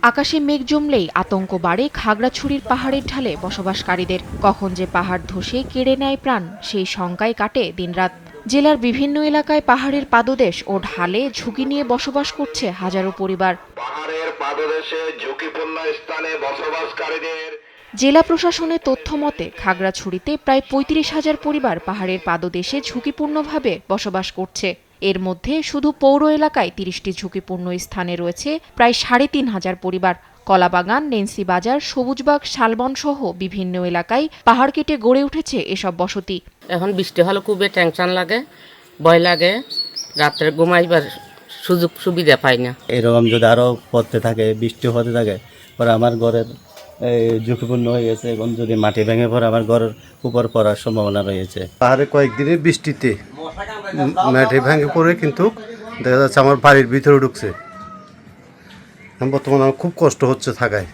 আকাশে মেঘ জমলেই আতঙ্ক বাড়ে খাগড়াছড়ির পাহাড়ের ঢালে বসবাসকারীদের। কখন যে পাহাড় ধসে কেড়ে নেয় প্রাণ, সেই শঙ্কায় কাটে দিনরাত। জেলার বিভিন্ন এলাকায় পাহাড়ের পাদদেশ ও ঢালে ঝুঁকি নিয়ে বসবাস করছে হাজারো পরিবার। পাহাড়ের পাদদেশে ঝুঁকিপূর্ণ স্থানে বসবাসকারীদের জেলা প্রশাসনের তথ্য মতে খাগড়াছড়িতে প্রায় ৩৫,০০০ পরিবার পাহাড়ের পাদদেশে ঝুঁকিপূর্ণভাবে বসবাস করছে। এর মধ্যে শুধু পৌর এলাকায় ৩০টি ঝুঁকিপূর্ণ স্থানে রয়েছে প্রায় ৩৫,০০০ পরিবার। কলাবাগান, নেন্সি বাজার, সবুজবাগ, শালবন সহ বিভিন্ন এলাকায় পাহাড় কেটে গড়ে উঠেছে এসব বসতি। এখন বৃষ্টি হলে খুবই টেনশন লাগে, ভয় লাগে, রাত্রে ঘুমাইবার সুযোগ সুবিধা পাই না। এরকম যদি আরও পড়তে থাকে, বৃষ্টি হতে থাকে, পরে আমার ঘরের ঝুঁকিপূর্ণ হয়ে গেছে। এখন যদি মাটি ভেঙে পড়ে আমার ঘরের উপর পড়ার সম্ভাবনা রয়েছে। পাহাড়ে কয়েকদিনের বৃষ্টিতে মাটি ভেঙে পড়ে কিন্তু দেখা যাচ্ছে আমার বাড়ির ভিতরে ঢুকছে। বর্তমানে আমার খুব কষ্ট হচ্ছে থাকায়।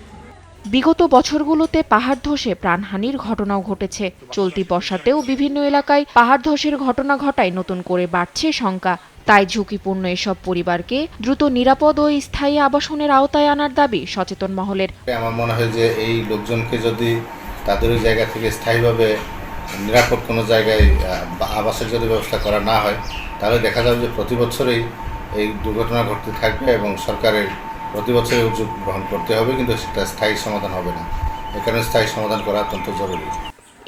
বিগত বছরগুলোতে পাহাড় ধসে প্রাণহানির ঘটনাও ঘটেছে। চলতি বর্ষাতেও বিভিন্ন এলাকায় পাহাড় ধসের ঘটনা ঘটায় নতুন করে বাড়ছে শঙ্কা। তাই ঝুঁকিপূর্ণ এসব পরিবারকে দ্রুত নিরাপদ ও স্থায়ী আবাসনের আওতায় আনার দাবি সচেতন মহলের। আমার মনে হয় যে এই লোকজনকে যদি তাদের ওই জায়গা থেকে স্থায়ীভাবে নিরাপদ কোনো জায়গায় আবাসের যদি ব্যবস্থা করা না হয়, তাহলে দেখা যাবে যে প্রতি বছরেই এই দুর্ঘটনা ঘটতে থাকবে এবং সরকারের প্রতি বছরই উদ্যোগ গ্রহণ করতে হবে, কিন্তু সেটা স্থায়ী সমাধান হবে না। এ কারণে স্থায়ী সমাধান করা অত্যন্ত জরুরি।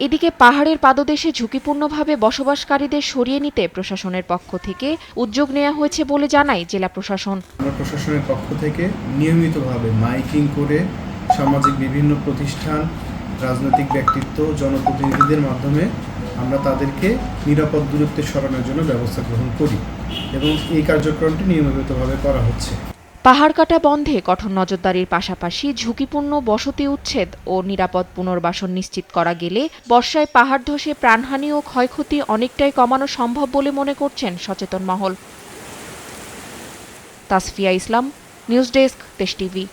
এদিকে পাহাড়ের পাদদেশে ঝুঁকিপূর্ণভাবে বসবাসকারীদের সরিয়ে নিতে প্রশাসনের পক্ষ থেকে উদ্যোগ নেওয়া হয়েছে বলে জানায় জেলা প্রশাসন। প্রশাসনের পক্ষ থেকে নিয়মিতভাবে মাইকিং করে সামাজিক বিভিন্ন প্রতিষ্ঠান, রাজনৈতিক ব্যক্তিত্ব, জনপ্রতিনিধিদের মাধ্যমে আমরা তাদেরকে নিরাপদ দূরত্বে সরানোর জন্য ব্যবস্থা গ্রহণ করি এবং এই কার্যক্রমটি নিয়মিতভাবে করা হচ্ছে। পাহাড় কাটা বন্ধে কঠোর নজরদারির পাশাপাশি ঝুঁকিপূর্ণ বসতি উচ্ছেদ ও নিরাপদ পুনর্বাসন নিশ্চিত করা গেলে বর্ষায় পাহাড় ধসে প্রাণহানি ও ক্ষয়ক্ষতি অনেকটাই কমানো সম্ভব বলে মনে করছেন সচেতন মহল। তাসফিয়া ইসলাম, নিউজ ডেস্ক, দেশ টিভি।